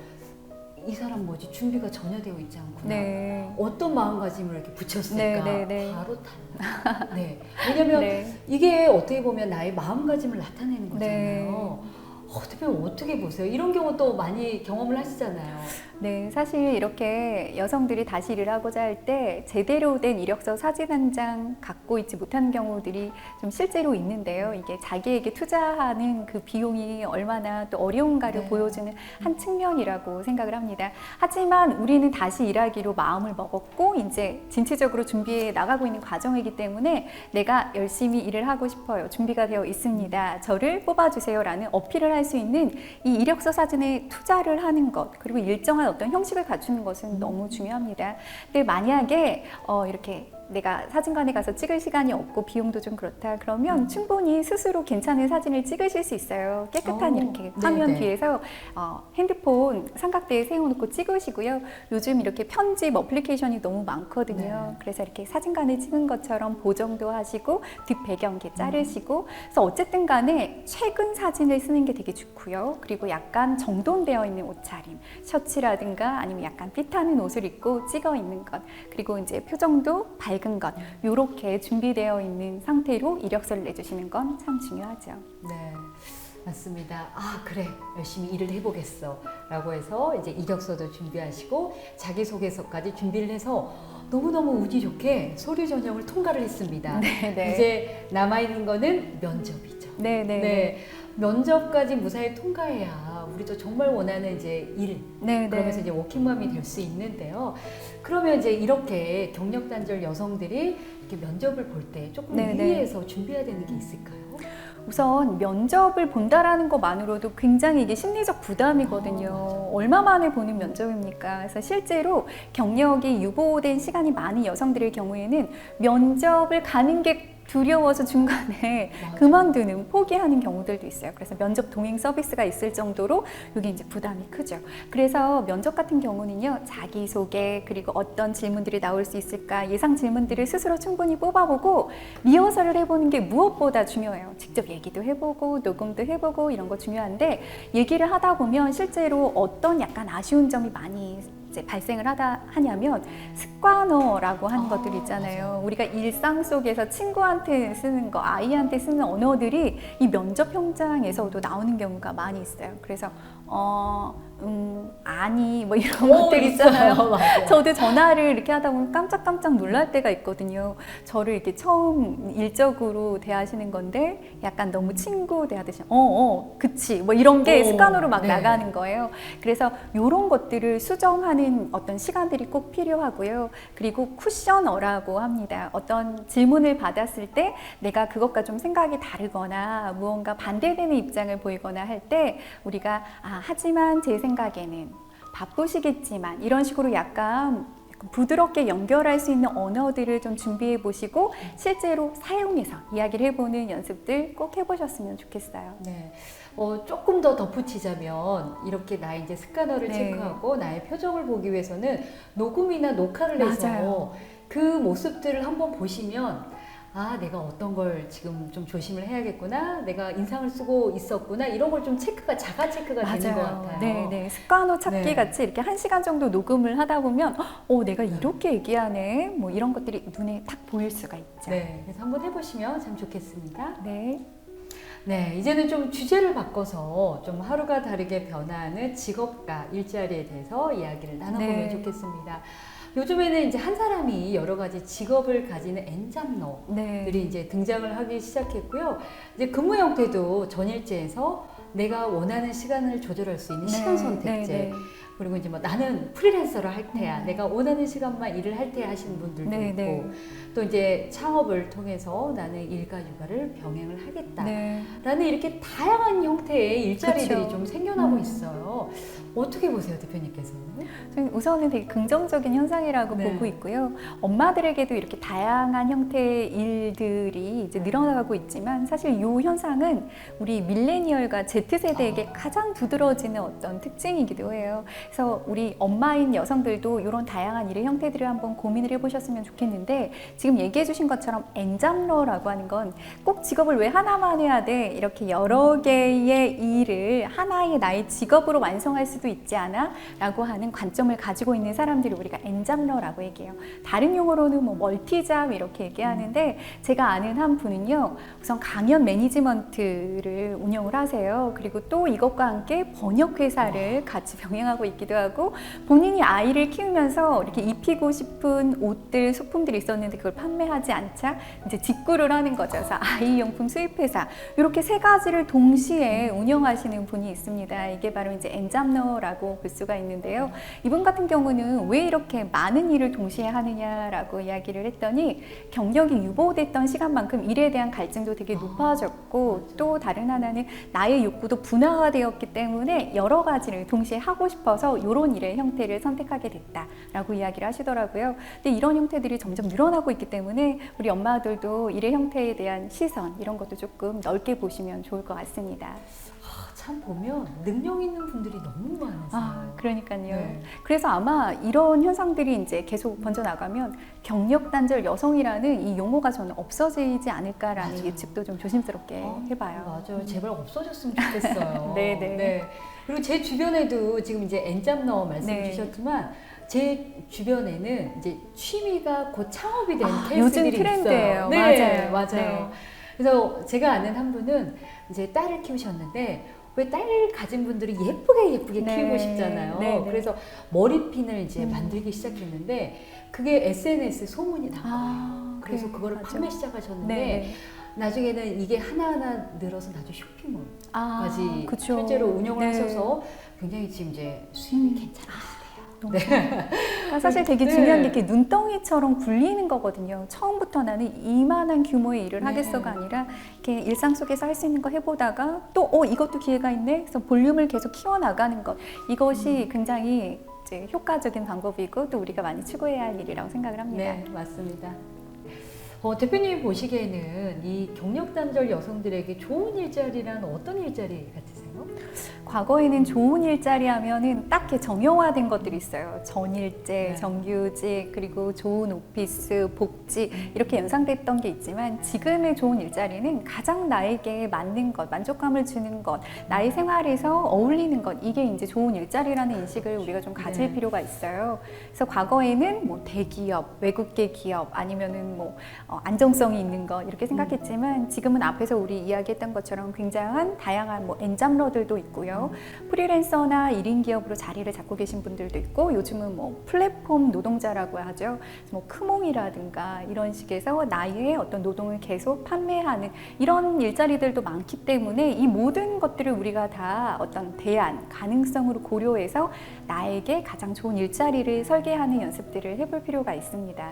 이 사람 뭐지 준비가 전혀 되어 있지 않구나. 네. 어떤 마음가짐을 이렇게 붙였을까? 네, 네, 네. 바로 달라. 네. 왜냐면 네. 이게 어떻게 보면 나의 마음가짐을 나타내는 네. 거잖아요. 대표님 어떻게 보세요? 이런 경우 또 많이 경험을 하시잖아요. 네, 사실 이렇게 여성들이 다시 일을 하고자 할 때 제대로 된 이력서 사진 한 장 갖고 있지 못한 경우들이 좀 실제로 있는데요. 이게 자기에게 투자하는 그 비용이 얼마나 또 어려운가를 네. 보여주는 한 측면이라고 생각을 합니다. 하지만 우리는 다시 일하기로 마음을 먹었고 이제 진취적으로 준비해 나가고 있는 과정이기 때문에 내가 열심히 일을 하고 싶어요. 준비가 되어 있습니다. 저를 뽑아주세요라는 어필을 할 수 있는 이 이력서 사진에 투자를 하는 것 그리고 일정한 어떤 형식을 갖추는 것은 너무 중요합니다. 근데 만약에 이렇게 내가 사진관에 가서 찍을 시간이 없고 비용도 좀 그렇다 그러면 충분히 스스로 괜찮은 사진을 찍으실 수 있어요. 깨끗한 이렇게 화면 네네. 뒤에서 핸드폰 삼각대에 세워놓고 찍으시고요. 요즘 이렇게 편집 어플리케이션이 너무 많거든요. 네. 그래서 이렇게 사진관에 찍은 것처럼 보정도 하시고 뒷배경 이렇게 자르시고 그래서 어쨌든 간에 최근 사진을 쓰는 게 되게 좋고요. 그리고 약간 정돈되어 있는 옷차림 셔츠라든가 아니면 약간 핏하는 옷을 입고 찍어 있는 것 그리고 이제 표정도 밝은 것 이렇게 준비되어 있는 상태로 이력서를 내주시는 건 참 중요하죠. 네, 맞습니다. 아, 그래. 열심히 일을 해보겠어. 라고 해서 이제 이력서도 준비하시고 자기소개서까지 준비를 해서 너무너무 운이 좋게 서류 전형을 통과를 했습니다. 네, 네. 이제 남아있는 거는 면접이죠. 네, 네. 네. 면접까지 무사히 통과해야 우리도 정말 원하는 이제 일, 네, 그러면서 네. 이제 워킹맘이 될 수 있는데요. 그러면 이제 이렇게 경력 단절 여성들이 이렇게 면접을 볼 때 조금 네, 네. 유의해서 준비해야 되는 게 있을까요? 우선 면접을 본다라는 것만으로도 굉장히 이게 심리적 부담이거든요. 얼마 만에 보는 면접입니까? 그래서 실제로 경력이 유보된 시간이 많은 여성들의 경우에는 면접을 가는 게 두려워서 중간에 맞아요. 그만두는 포기하는 경우들도 있어요. 그래서 면접 동행 서비스가 있을 정도로 이게 이제 부담이 크죠. 그래서 면접 같은 경우는요, 자기소개 그리고 어떤 질문들이 나올 수 있을까 예상 질문들을 스스로 충분히 뽑아보고 리허설을 해보는 게 무엇보다 중요해요. 직접 얘기도 해보고 녹음도 해보고 이런 거 중요한데 얘기를 하다 보면 실제로 어떤 약간 아쉬운 점이 많이 이제 발생을 하냐면 습관어라고 하는 것들 있잖아요. 맞아요. 우리가 일상 속에서 친구한테 쓰는 거, 아이한테 쓰는 언어들이 이 면접 현장에서도 나오는 경우가 많이 있어요. 그래서 아니 뭐 이런 것들 있잖아요. 맞아요. 저도 전화를 이렇게 하다 보면 깜짝깜짝 놀랄 때가 있거든요. 저를 이렇게 처음 일적으로 대하시는 건데 약간 너무 친구 대하듯이 그치 뭐 이런 게 습관으로 막 네. 나가는 거예요. 그래서 이런 것들을 수정하는 어떤 시간들이 꼭 필요하고요. 그리고 쿠셔너라고 합니다. 어떤 질문을 받았을 때 내가 그것과 좀 생각이 다르거나 무언가 반대되는 입장을 보이거나 할 때 우리가 하지만 제 생각에는 바쁘시겠지만 이런 식으로 약간 부드럽게 연결할 수 있는 언어들을 좀 준비해 보시고 실제로 사용해서 이야기를 해보는 연습들 꼭 해보셨으면 좋겠어요. 네. 조금 더 덧붙이자면 이렇게 나의 이제 스캐너를 네. 체크하고 나의 표정을 보기 위해서는 녹음이나 녹화를 해서 맞아요. 그 모습들을 한번 보시면 내가 어떤 걸 지금 좀 조심을 해야겠구나, 내가 인상을 쓰고 있었구나, 이런 걸 좀 자가 체크가 되는 것 같아요. 네. 습관어 찾기 네. 같이 이렇게 1시간 정도 녹음을 하다 보면 내가 이렇게 얘기하네 뭐 이런 것들이 눈에 딱 보일 수가 있죠. 네, 그래서 한번 해보시면 참 좋겠습니다. 네. 네, 이제는 좀 주제를 바꿔서 좀 하루가 다르게 변화하는 직업과 일자리에 대해서 이야기를 나눠보면 네. 좋겠습니다. 요즘에는 이제 한 사람이 여러 가지 직업을 가지는 엔잡러들이 네. 이제 등장을 하기 시작했고요. 이제 근무 형태도 전일제에서 내가 원하는 시간을 조절할 수 있는 시간 선택제. 네. 그리고 이제 뭐 나는 프리랜서를 할 테야, 내가 원하는 시간만 일을 할 테야 하시는 분들도 네, 있고, 네. 또 이제 창업을 통해서 나는 일과 육아를 병행을 하겠다. 네. 라는 이렇게 다양한 형태의 일자리들이 그렇죠. 좀 생겨나고 있어요. 어떻게 보세요, 대표님께서는? 저는 우선은 되게 긍정적인 현상이라고 네. 보고 있고요. 엄마들에게도 이렇게 다양한 형태의 일들이 이제 늘어나고 있지만 사실 이 현상은 우리 밀레니얼과 Z세대에게 가장 두드러지는 어떤 특징이기도 해요. 그래서 우리 엄마인 여성들도 이런 다양한 일의 형태들을 한번 고민을 해보셨으면 좋겠는데 지금 얘기해 주신 것처럼 엔잡러라고 하는 건 꼭 직업을 왜 하나만 해야 돼? 이렇게 여러 개의 일을 하나의 나의 직업으로 완성할 수도 있지 않아? 라고 하는 관점을 가지고 있는 사람들을 우리가 엔잡러라고 얘기해요. 다른 용어로는 뭐 멀티잡 이렇게 얘기하는데 제가 아는 한 분은요. 우선 강연 매니지먼트를 운영을 하세요. 그리고 또 이것과 함께 번역회사를 같이 병행하고 있기도 하고 본인이 아이를 키우면서 이렇게 입히고 싶은 옷들, 소품들이 있었는데 그걸 판매하지 않자 이제 직구를 하는 거죠. 그래서 아이용품 수입회사 이렇게 세 가지를 동시에 운영하시는 분이 있습니다. 이게 바로 이제 엔잡러라고 볼 수가 있는데요. 이분 같은 경우는 왜 이렇게 많은 일을 동시에 하느냐라고 이야기를 했더니 경력이 유보됐던 시간만큼 일에 대한 갈증도 되게 높아졌고 또 다른 하나는 나의 욕구도 분화가 되었기 때문에 여러 가지를 동시에 하고 싶어서 이런 일의 형태를 선택하게 됐다라고 이야기를 하시더라고요. 근데 이런 형태들이 점점 늘어나고 있기 때문에 우리 엄마들도 일의 형태에 대한 시선 이런 것도 조금 넓게 보시면 좋을 것 같습니다. 참 보면 능력 있는 분들이 너무 많으세요. 그러니까요. 네. 그래서 아마 이런 현상들이 이제 계속 번져나가면 경력 단절 여성이라는 이 용어가 저는 없어지지 않을까라는 맞아요. 예측도 좀 조심스럽게 해봐요. 맞아요. 제발 없어졌으면 좋겠어요. 네. 그리고 제 주변에도 지금 이제 엔잡러 말씀 네. 주셨지만 제 주변에는 이제 취미가 곧 창업이 된 요즘 케이스들이 트렌드예요. 있어요. 네, 맞아요. 맞아요. 그래서 제가 아는 한 분은 이제 딸을 키우셨는데 왜 딸을 가진 분들이 예쁘게 네. 키우고 싶잖아요. 네. 그래서 머리핀을 이제 만들기 시작했는데 그게 SNS 소문이 난 거예요. 그래서 네, 그거를 맞아. 판매 시작하셨는데 네. 나중에는 이게 하나하나 늘어서 나중에 쇼핑몰까지 그쵸. 실제로 운영을 네. 하셔서 굉장히 지금 이제 수입이 괜찮으시대요. 그러니까 사실 되게 네. 중요한 게 이렇게 눈덩이처럼 굴리는 거거든요. 처음부터 나는 이만한 규모의 일을 네. 하겠어가 아니라 이렇게 일상 속에서 할 수 있는 거 해보다가 또 이것도 기회가 있네. 그래서 볼륨을 계속 키워나가는 것 이것이 굉장히 이제 효과적인 방법이고 또 우리가 많이 추구해야 할 일이라고 생각을 합니다. 네, 맞습니다. 대표님이 보시기에는 이 경력 단절 여성들에게 좋은 일자리란 어떤 일자리 같으세요? 과거에는 좋은 일자리 하면은 딱 이렇게 정형화된 것들이 있어요. 전일제, 네. 정규직, 그리고 좋은 오피스, 복지 이렇게 연상됐던 게 있지만 지금의 좋은 일자리는 가장 나에게 맞는 것, 만족감을 주는 것, 나의 생활에서 어울리는 것 이게 이제 좋은 일자리라는 인식을 우리가 좀 가질 네. 필요가 있어요. 그래서 과거에는 뭐 대기업, 외국계 기업 아니면은 뭐 안정성이 있는 것 이렇게 생각했지만 지금은 앞에서 우리 이야기했던 것처럼 굉장한 다양한 뭐 엔잡러 파트너들도 있고요. 프리랜서나 1인 기업으로 자리를 잡고 계신 분들도 있고, 요즘은 뭐 플랫폼 노동자라고 하죠. 뭐 크몽이라든가 이런 식에서 나의 어떤 노동을 계속 판매하는 이런 일자리들도 많기 때문에 이 모든 것들을 우리가 다 어떤 대안, 가능성으로 고려해서 나에게 가장 좋은 일자리를 설계하는 연습들을 해볼 필요가 있습니다.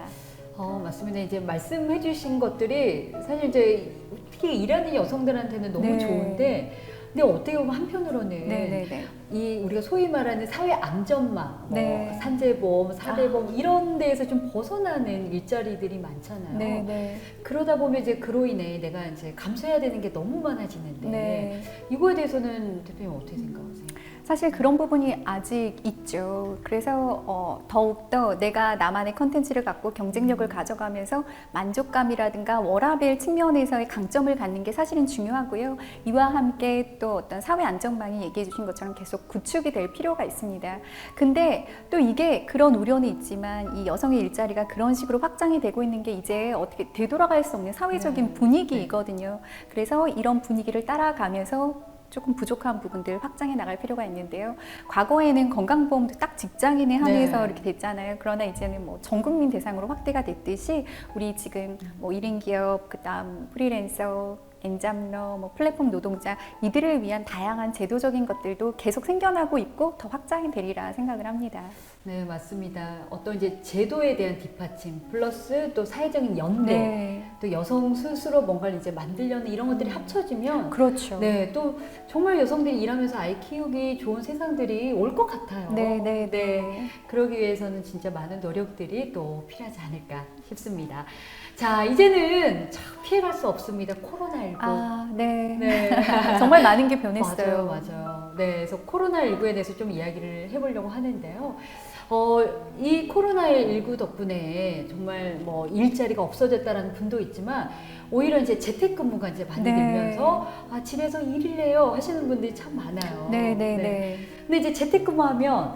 맞습니다. 이제 말씀해 주신 것들이 사실 이제 특히 일하는 여성들한테는 너무 네. 좋은데, 근데 어떻게 보면 한편으로는 네네네. 이 우리가 소위 말하는 사회 안전망, 네. 산재보험, 사대보험 이런 데에서 좀 벗어나는 일자리들이 많잖아요. 네네. 그러다 보면 이제 그로 인해 내가 이제 감수해야 되는 게 너무 많아지는데 네. 이거에 대해서는 대표님 어떻게 생각하세요? 사실 그런 부분이 아직 있죠. 그래서 더욱더 내가 나만의 컨텐츠를 갖고 경쟁력을 가져가면서 만족감이라든가 워라밸 측면에서의 강점을 갖는 게 사실은 중요하고요. 이와 함께 또 어떤 사회 안전망이 얘기해 주신 것처럼 계속 구축이 될 필요가 있습니다. 근데 또 이게 그런 우려는 있지만 이 여성의 일자리가 그런 식으로 확장이 되고 있는 게 이제 어떻게 되돌아갈 수 없는 사회적인 네. 분위기이거든요. 그래서 이런 분위기를 따라가면서 조금 부족한 부분들 확장해 나갈 필요가 있는데요. 과거에는 건강보험도 딱 직장인에 한해서 네. 이렇게 됐잖아요. 그러나 이제는 뭐 전 국민 대상으로 확대가 됐듯이 우리 지금 뭐 1인 기업, 그다음 프리랜서, 엔잡러, 뭐 플랫폼 노동자 이들을 위한 다양한 제도적인 것들도 계속 생겨나고 있고 더 확장이 되리라 생각을 합니다. 네, 맞습니다. 어떤 이제 제도에 대한 뒷받침 플러스 또 사회적인 연대, 네, 또 여성 스스로 뭔가를 이제 만들려는 이런 것들이 합쳐지면 그렇죠. 네, 또 정말 여성들이 일하면서 아이 키우기 좋은 세상들이 올 것 같아요. 네, 네, 네. 그러기 위해서는 진짜 많은 노력들이 또 필요하지 않을까 싶습니다. 자, 이제는 참 피해갈 수 없습니다. 코로나19. 아, 네. 네. 정말 많은 게 변했어요. 맞아요. 네, 그래서 코로나19에 대해서 좀 이야기를 해보려고 하는데요. 이 코로나19 덕분에 정말 뭐 일자리가 없어졌다라는 분도 있지만 오히려 이제 재택근무가 이제 많이 네. 늘면서 집에서 일을해요 하시는 분들이 참 많아요. 네, 네, 네. 근데 이제 재택근무하면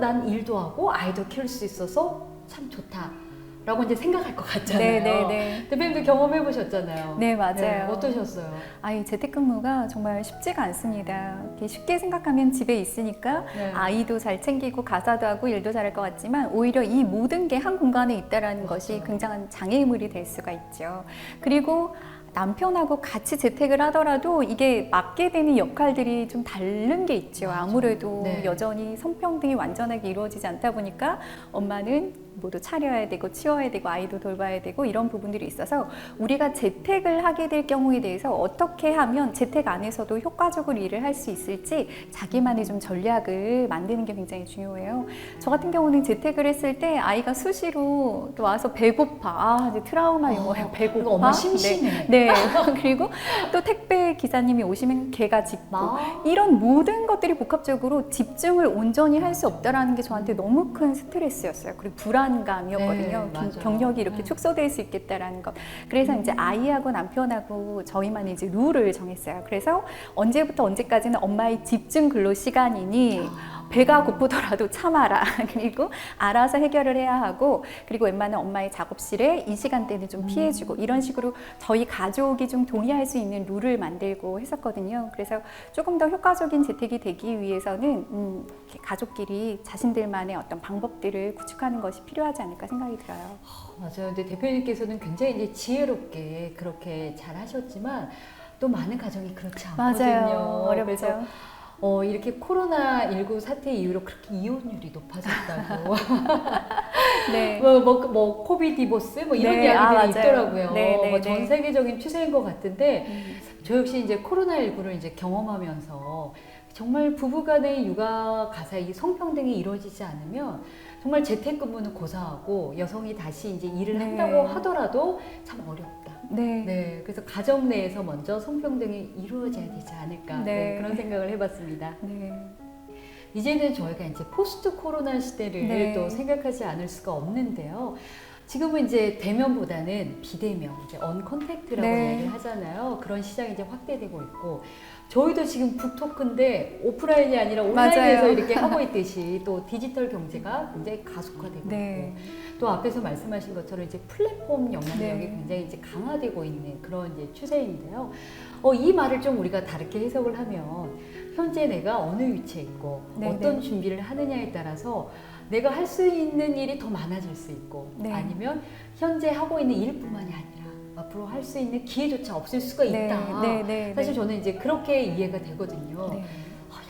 난 일도 하고 아이도 키울 수 있어서 참 좋다라고 이제 생각할 것 같잖아요. 네, 네, 네. 대표님도 경험해 보셨잖아요. 네, 맞아요. 어떠셨어요? 이 재택근무가 정말 쉽지가 않습니다. 이렇게 쉽게 생각하면 집에 있으니까 네. 아이도 잘 챙기고 가사도 하고 일도 잘할 것 같지만 오히려 이 모든 게 한 공간에 있다라는 것이 맞아요. 굉장한 장애물이 될 수가 있죠. 그리고 남편하고 같이 재택을 하더라도 이게 맡게 되는 역할들이 좀 다른 게 있죠. 맞아. 아무래도 네. 여전히 성평등이 완전하게 이루어지지 않다 보니까 엄마는 모두 차려야 되고 치워야 되고 아이도 돌봐야 되고 이런 부분들이 있어서 우리가 재택을 하게 될 경우에 대해서 어떻게 하면 재택 안에서도 효과적으로 일을 할 수 있을지 자기만의 좀 전략을 만드는 게 굉장히 중요해요. 저 같은 경우는 재택을 했을 때 아이가 수시로 또 와서 배고파. 이제 트라우마 용어예요. 배고파. 이거 엄마 심심해. 네. 그리고 또 택배 기사님이 오시면 개가 짖고 이런 모든 것들이 복합적으로 집중을 온전히 할 수 없다라는 게 저한테 너무 큰 스트레스였어요. 그리고 불안감이었거든요. 네, 맞아요. 경력이 이렇게 축소될 수 있겠다라는 것. 그래서 이제 아이하고 남편하고 저희만의 이제 룰을 정했어요. 그래서 언제부터 언제까지는 엄마의 집중 근로 시간이니 배가 고프더라도 참아라. 그리고 알아서 해결을 해야 하고, 그리고 웬만한 엄마의 작업실에 이 시간대는 좀 피해주고, 이런 식으로 저희 가족이 좀 동의할 수 있는 룰을 만들고 했었거든요. 그래서 조금 더 효과적인 재택이 되기 위해서는 이렇게 가족끼리 자신들만의 어떤 방법들을 구축하는 것이 필요하지 않을까 생각이 들어요. 맞아요. 근데 대표님께서는 굉장히 이제 지혜롭게 그렇게 잘 하셨지만 또 많은 가정이 그렇지 않거든요. 맞아요. 어렵죠. 그래서 이렇게 코로나19 사태 이후로 그렇게 이혼율이 높아졌다고. 네. 코비드 디보스 이런 네, 이야기들이 맞아요. 있더라고요. 네, 네, 전 네. 세계적인 추세인 것 같은데 저 역시 이제 코로나19를 이제 경험하면서 정말 부부간의 육아 가사이 성평등이 이루어지지 않으면 정말 재택근무는 고사하고 여성이 다시 이제 일을 네. 한다고 하더라도 참 어렵다. 네. 네, 그래서 가정 내에서 먼저 성평등이 이루어져야 되지 않을까 네. 그런 생각을 해봤습니다. 네. 이제는 저희가 이제 포스트 코로나 시대를 네. 또 생각하지 않을 수가 없는데요. 지금은 이제 대면보다는 비대면, 이제 언컨택트라고 네. 이야기를 하잖아요. 그런 시장이 이제 확대되고 있고, 저희도 지금 북토크인데 오프라인이 아니라 온라인에서 맞아요. 이렇게 하고 있듯이 또 디지털 경제가 굉장히 가속화되고 네. 있고, 또 앞에서 말씀하신 것처럼 이제 플랫폼 영향력이 네. 굉장히 이제 강화되고 있는 그런 이제 추세인데요. 이 말을 좀 우리가 다르게 해석을 하면 현재 내가 어느 위치에 있고 네, 어떤 네. 준비를 하느냐에 따라서 내가 할 수 있는 일이 더 많아질 수 있고, 네. 아니면 현재 하고 있는 일뿐만이 아니라 앞으로 할 수 있는 기회조차 없을 수가 있다. 네, 네, 사실 네. 저는 이제 그렇게 이해가 되거든요. 네.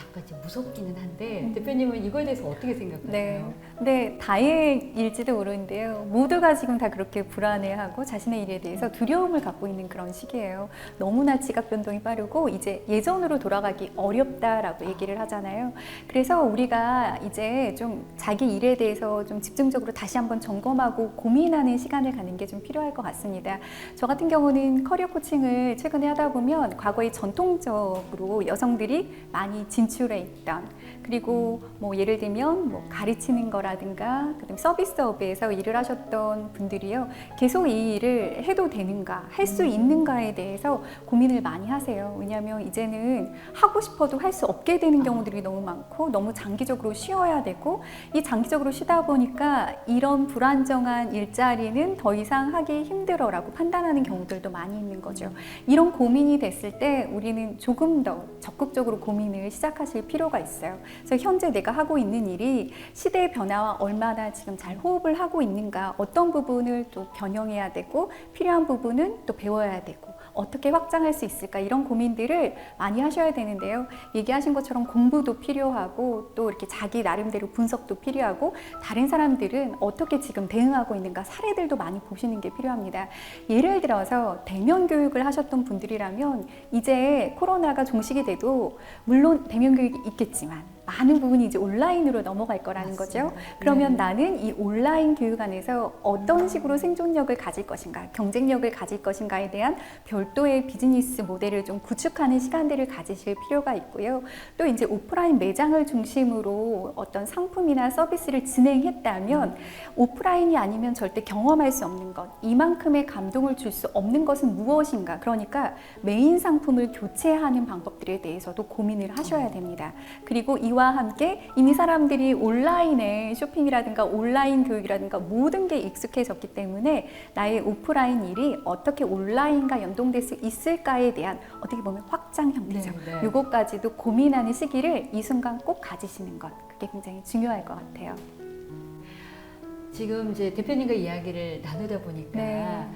약간 이제 무섭기는 한데 대표님은 이거에 대해서 어떻게 생각하세요? 네. 네, 다행일지도 모르는데요. 모두가 지금 다 그렇게 불안해하고 자신의 일에 대해서 두려움을 갖고 있는 그런 시기예요. 너무나 지각 변동이 빠르고 이제 예전으로 돌아가기 어렵다라고 얘기를 하잖아요. 그래서 우리가 이제 좀 자기 일에 대해서 좀 집중적으로 다시 한번 점검하고 고민하는 시간을 갖는 게 좀 필요할 것 같습니다. 저 같은 경우는 커리어 코칭을 최근에 하다 보면 과거에 전통적으로 여성들이 많이 진출해 있던, 그리고 뭐 예를 들면 뭐 가르치는 거라든가 그다음 서비스업에서 일을 하셨던 분들이요, 계속 이 일을 해도 되는가, 할 수 있는가에 대해서 고민을 많이 하세요. 왜냐하면 이제는 하고 싶어도 할 수 없게 되는 경우들이 너무 많고, 너무 장기적으로 쉬어야 되고, 이 장기적으로 쉬다 보니까 이런 불안정한 일자리는 더 이상 하기 힘들어라고 판단하는 경우들도 많이 있는 거죠. 이런 고민이 됐을 때 우리는 조금 더 적극적으로 고민을 시작하실 필요가 있어요. 그래서 현재 내가 하고 있는 일이 시대의 변화와 얼마나 지금 잘 호흡을 하고 있는가, 어떤 부분을 또 변형해야 되고 필요한 부분은 또 배워야 되고 어떻게 확장할 수 있을까, 이런 고민들을 많이 하셔야 되는데요. 얘기하신 것처럼 공부도 필요하고 또 이렇게 자기 나름대로 분석도 필요하고, 다른 사람들은 어떻게 지금 대응하고 있는가 사례들도 많이 보시는 게 필요합니다. 예를 들어서 대면 교육을 하셨던 분들이라면 이제 코로나가 종식이 돼도 물론 대면 교육이 있겠지만 많은 부분이 이제 온라인으로 넘어갈 거라는 맞습니다. 거죠. 그러면 네. 나는 이 온라인 교육 안에서 어떤 식으로 생존력을 가질 것인가, 경쟁력을 가질 것인가에 대한 별도의 비즈니스 모델을 좀 구축하는 시간들을 가지실 필요가 있고요. 또 이제 오프라인 매장을 중심으로 어떤 상품이나 서비스를 진행했다면 오프라인이 아니면 절대 경험할 수 없는 것, 이만큼의 감동을 줄 수 없는 것은 무엇인가, 그러니까 메인 상품을 교체하는 방법들에 대해서도 고민을 하셔야 됩니다. 그리고 이와 함께 이미 사람들이 온라인에 쇼핑이라든가 온라인 교육이라든가 모든 게 익숙해졌기 때문에 나의 오프라인 일이 어떻게 온라인과 연동될 수 있을까에 대한 어떻게 보면 확장 형태죠. 네, 네. 이것까지도 고민하는 시기를 이 순간 꼭 가지시는 것, 그게 굉장히 중요할 것 같아요. 지금 이제 대표님과 이야기를 나누다 보니까 네.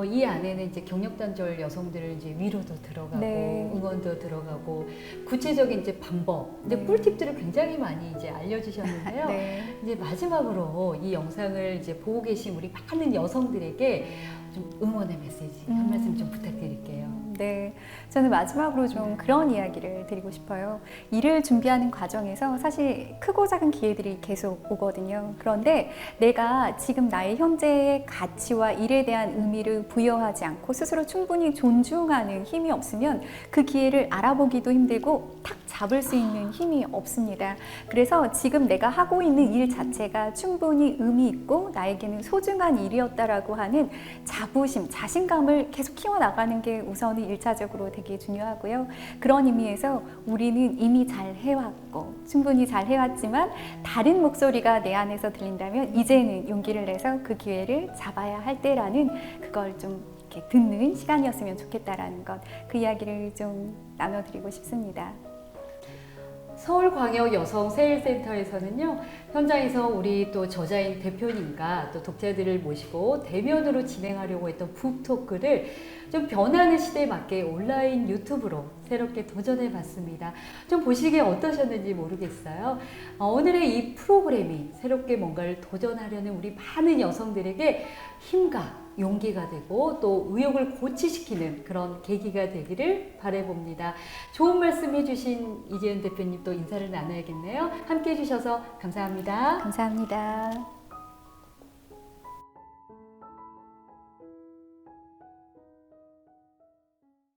이 안에는 이제 경력 단절 여성들을 이제 위로도 들어가고 네. 응원도 들어가고 구체적인 이제 방법, 이제 네. 꿀팁들을 굉장히 많이 이제 알려주셨는데요. 네. 이제 마지막으로 이 영상을 이제 보고 계신 우리 많은 여성들에게 좀 응원의 메시지 한 말씀 좀 부탁드릴게요. 네, 저는 마지막으로 좀 그런 이야기를 드리고 싶어요. 일을 준비하는 과정에서 사실 크고 작은 기회들이 계속 오거든요. 그런데 내가 지금 나의 현재의 가치와 일에 대한 의미를 부여하지 않고 스스로 충분히 존중하는 힘이 없으면 그 기회를 알아보기도 힘들고 탁 잡을 수 있는 힘이 없습니다. 그래서 지금 내가 하고 있는 일 자체가 충분히 의미 있고 나에게는 소중한 일이었다라고 하는 자부심, 자신감을 계속 키워나가는 게 우선은 1차적으로 되게 중요하고요. 그런 의미에서 우리는 이미 잘 해왔고 충분히 잘 해왔지만 다른 목소리가 내 안에서 들린다면 이제는 용기를 내서 그 기회를 잡아야 할 때라는, 그걸 좀 이렇게 듣는 시간이었으면 좋겠다라는 것, 그 이야기를 좀 나눠드리고 싶습니다. 서울광역 여성세일센터에서는요, 현장에서 우리 또 저자인 대표님과 또 독자들을 모시고 대면으로 진행하려고 했던 북토크를 좀 변하는 시대에 맞게 온라인 유튜브로 새롭게 도전해 봤습니다. 좀 보시기에 어떠셨는지 모르겠어요. 오늘의 이 프로그램이 새롭게 뭔가를 도전하려는 우리 많은 여성들에게 힘과 용기가 되고 또 의욕을 고취시키는 그런 계기가 되기를 바라봅니다. 좋은 말씀 해주신 이재은 대표님 또 인사를 나눠야겠네요. 함께 해주셔서 감사합니다. 감사합니다.